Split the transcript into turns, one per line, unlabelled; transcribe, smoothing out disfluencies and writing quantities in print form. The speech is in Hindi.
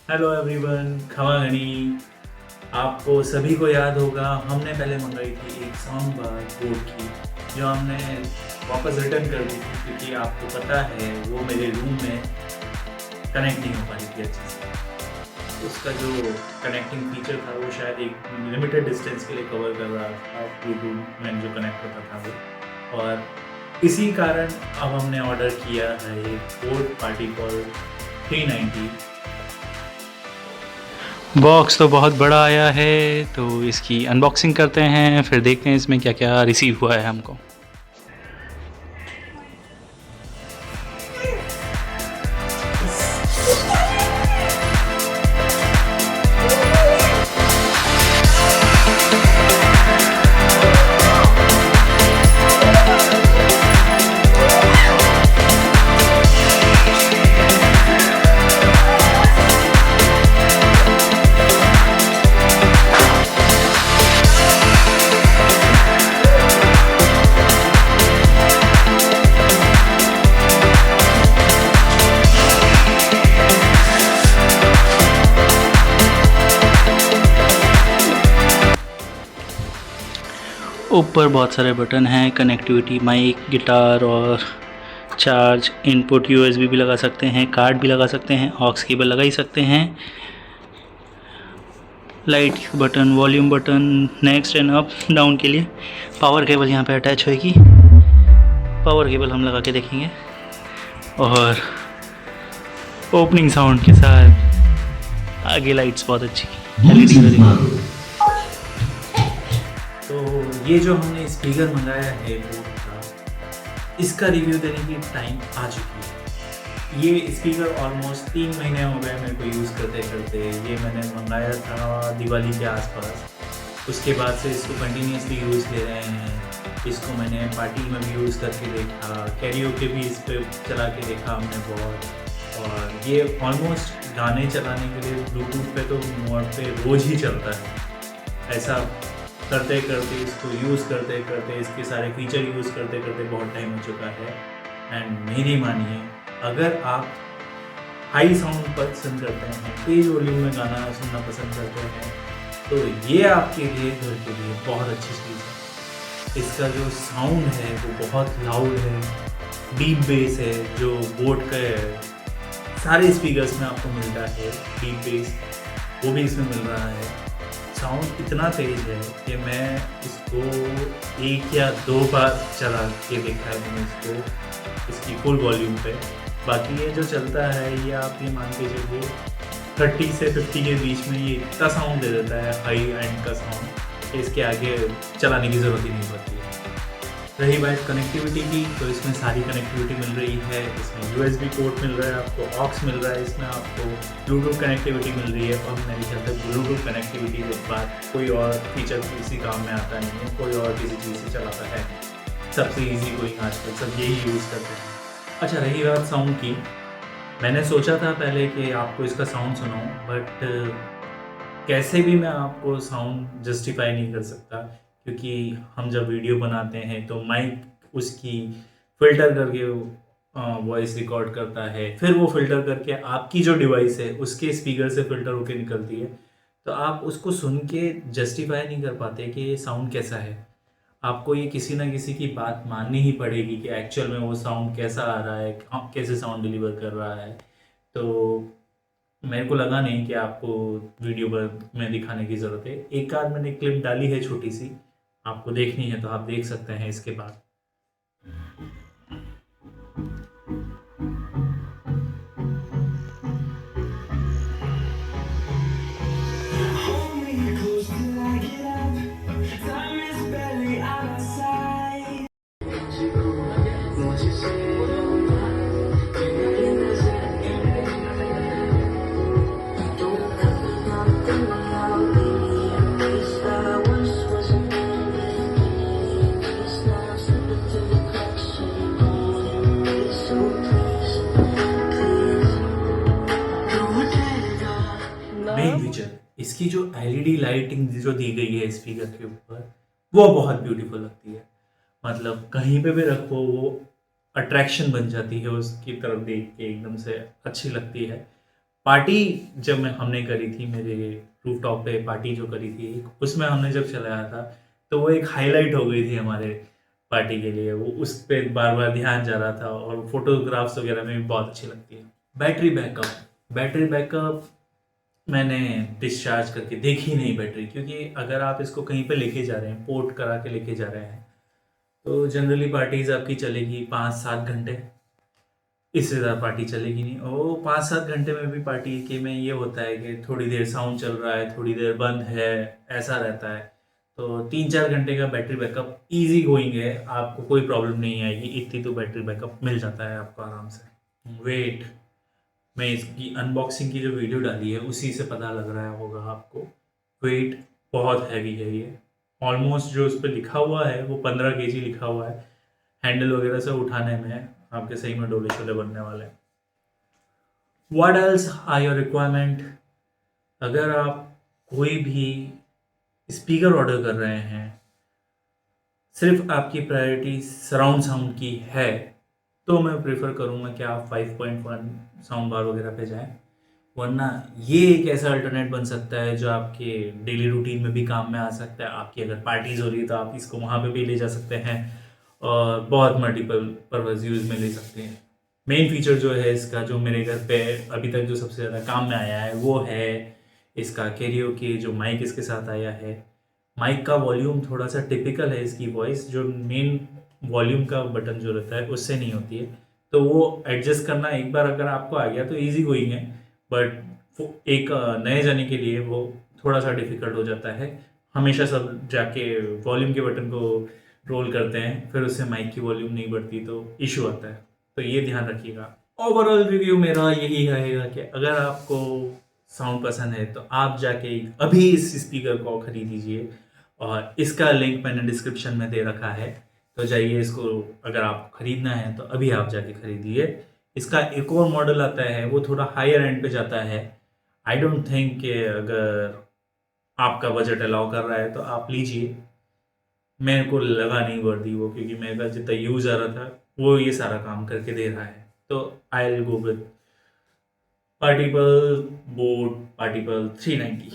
हेलो एवरीवन, खमा गनी। आपको सभी को याद होगा हमने पहले मंगाई थी एक साउंड बार बोट की, जो हमने वापस रिटर्न कर दी थी क्योंकि आपको पता है वो मेरे रूम में कनेक्ट नहीं हो पाई थी अच्छे से। उसका जो कनेक्टिंग फीचर था वो शायद एक लिमिटेड डिस्टेंस के लिए कवर कर रहा था, ब्लूटूथ में जो कनेक्ट होता था वो। और इसी कारण अब हमने ऑर्डर किया है एक बोट पार्टी कॉल 390।
बॉक्स तो बहुत बड़ा आया है, तो इसकी अनबॉक्सिंग करते हैं, फिर देखते हैं इसमें क्या क्या रिसीव हुआ है हमको। ऊपर बहुत सारे बटन हैं, कनेक्टिविटी, माइक, गिटार और चार्ज, इनपुट यूएसबी भी लगा सकते हैं, कार्ड भी लगा सकते हैं, ऑक्स केबल लगा ही सकते हैं, light button, volume button, next and up down के लिए। पावर केबल यहाँ पे अटैच होएगी, पावर केबल हम लगा के देखेंगे। और ओपनिंग साउंड के साथ आगे लाइट्स बहुत अच्छी एलईडी वाली।
तो ये जो हमने स्पीकर मंगाया है बोट का, इसका रिव्यू देने की टाइम आ चुकी है। ये स्पीकर ऑलमोस्ट 3 महीने हो गए मेरे को यूज़ करते करते। ये मैंने मंगाया था दिवाली के आसपास। उसके बाद से इसको कंटिन्यूसली यूज़ ले रहे हैं। इसको मैंने पार्टी में भी यूज़ करके देखा, कैरियोके भी इस पर चला के देखा हमने बहुत। और ये ऑलमोस्ट गाने चलाने के लिए ब्लूटूथ पे तो मोड पे रोज़ ही चलता है। ऐसा करते करते, इसको यूज़ करते करते, इसके सारे फीचर यूज़ करते करते बहुत टाइम हो चुका है। एंड मेरी मानिए, अगर आप हाई साउंड पसंद करते हैं, तेज़ वॉल्यूम में गाना सुनना पसंद करते हैं, तो ये आपके लिए, घर के लिए बहुत अच्छी चीज़ है। इसका जो साउंड है वो बहुत लाउड है, डीप बेस है, जो बोट के सारे स्पीकर्स में आपको मिलता है। डीप बेस वो भी इसमें मिल रहा है। साउंड इतना तेज़ है कि मैं इसको 1 या 2 बार चला के देखा है मैंने इसको, इसकी फुल वॉल्यूम पे। बाकी ये जो चलता है, ये आप ये मान के चलिए 30 से 50 के बीच में ये इतना साउंड दे देता है, हाई एंड का साउंड, कि इसके आगे चलाने की ज़रूरत ही नहीं पड़ती है। रही बात कनेक्टिविटी की, तो इसमें सारी कनेक्टिविटी मिल रही है। इसमें यूएसबी पोर्ट मिल रहा है आपको, ऑक्स मिल रहा है, इसमें आपको ब्लूटूथ कनेक्टिविटी मिल रही है। और मेरे ख्याल से ब्लूटूथ कनेक्टिविटी के बाद कोई और फीचर किसी काम में आता नहीं है, कोई और किसी चीज़ से चलाता है। सबसे ईजी गोइंग आजकल सब यही यूज़ करते हैं। अच्छा, रही बात साउंड की, मैंने सोचा था पहले कि आपको इसका साउंड सुनाऊँ, बट कैसे भी मैं आपको साउंड जस्टिफाई नहीं कर सकता, क्योंकि हम जब वीडियो बनाते हैं तो माइक उसकी फ़िल्टर करके वॉइस रिकॉर्ड करता है, फिर वो फ़िल्टर करके आपकी जो डिवाइस है उसके स्पीकर से फ़िल्टर होकर निकलती है। तो आप उसको सुन के जस्टिफाई नहीं कर पाते कि ये साउंड कैसा है। आपको ये किसी ना किसी की बात माननी ही पड़ेगी कि एक्चुअल में वो साउंड कैसा आ रहा है, कैसे साउंड डिलीवर कर रहा है। तो मेरे को लगा नहीं कि आपको वीडियो पर में दिखाने की ज़रूरत है। एक आध मैंने क्लिप डाली है छोटी सी, आपको देखनी है तो आप देख सकते हैं इसके बाद। मेन फीचर, इसकी जो एलईडी लाइटिंग जो दी गई है स्पीकर के ऊपर, वो बहुत ब्यूटीफुल लगती है। मतलब कहीं पे भी रखो वो अट्रैक्शन बन जाती है, उसकी तरफ देख के एकदम से अच्छी लगती है। पार्टी जब हमने करी थी मेरे रूफ टॉप पे, पार्टी जो करी थी उसमें हमने जब चलाया था तो वो एक हाईलाइट हो गई थी हमारे पार्टी के लिए। वो उस पे बार बार ध्यान जा रहा था और फोटोग्राफ्स वगैरह में भी बहुत अच्छी लगती है। बैटरी बैकअप मैंने डिस्चार्ज करके देखी नहीं बैटरी, क्योंकि अगर आप इसको कहीं पे लेके जा रहे हैं, पोर्ट करा के लेके जा रहे हैं, तो जनरली पार्टीज आपकी चलेगी 5-7 घंटे, इससे ज़्यादा पार्टी चलेगी नहीं। और 5-7 घंटे में भी पार्टी के में ये होता है कि थोड़ी देर साउंड चल रहा है, थोड़ी देर बंद है, ऐसा रहता है। तो 3-4 घंटे का बैटरी बैकअप इजी गोइंग है, आपको कोई प्रॉब्लम नहीं आएगी, इतनी तो बैटरी बैकअप मिल जाता है आपको आराम से। वेट, मैं इसकी अनबॉक्सिंग की जो वीडियो डाली है उसी से पता लग रहा होगा आपको, वेट बहुत हैवी है ये। ऑलमोस्ट जो उस पर लिखा हुआ है वो 15 kg लिखा हुआ है। हैंडल वगैरह से उठाने में आपके सही में डोले शोले बनने वाले हैं। What else are your requirement? अगर आप कोई भी स्पीकर ऑर्डर कर रहे हैं, सिर्फ आपकी प्रायोरिटी सराउंड साउंड की है, तो मैं प्रेफर करूँगा कि आप 5.1 साउंड बार वगैरह पे जाएं। वरना ये एक ऐसा अल्टरनेट बन सकता है जो आपके डेली रूटीन में भी काम में आ सकता है। आपकी अगर पार्टीज हो रही है तो आप इसको वहाँ पे भी ले जा सकते हैं और बहुत मल्टीपल पर्पज यूज़ में ले सकते हैं। मेन फीचर जो है इसका, जो मेरे घर पे अभी तक जो सबसे ज़्यादा काम में आया है, वो है इसका कैरियोके जो माइक इसके साथ आया है। माइक का वॉल्यूम थोड़ा सा टिपिकल है, इसकी वॉइस जो मेन वॉल्यूम का बटन जो रहता है उससे नहीं होती है, तो वो एडजस्ट करना एक बार अगर आपको आ गया तो ईजी गोइंग है। बट एक नए जाने के लिए वो थोड़ा सा डिफ़िकल्ट हो जाता है। हमेशा सब जाके वॉल्यूम के बटन को रोल करते हैं, फिर उससे माइक की वॉल्यूम नहीं बढ़ती तो इशू आता है, तो ये ध्यान रखिएगा। ओवरऑल रिव्यू मेरा यही रहेगा कि अगर आपको साउंड पसंद है तो आप जाके अभी इस स्पीकर को खरीद लीजिए, और इसका लिंक मैंने डिस्क्रिप्शन में दे रखा है, तो जाइए इसको, अगर आप खरीदना है तो अभी आप जाके खरीदिए। इसका एक और मॉडल आता है, वो थोड़ा हायर एंड पे जाता है। आई डोंट थिंक कि अगर आपका बजट अलाउ कर रहा है तो आप लीजिए। मेरे को लगा नहीं वर्दी वो, क्योंकि मेरे पास जितना यूज़ आ रहा था वो ये सारा काम करके दे रहा है। तो आई विल गो विद पार्टिपल बोट पार्टिपल 390।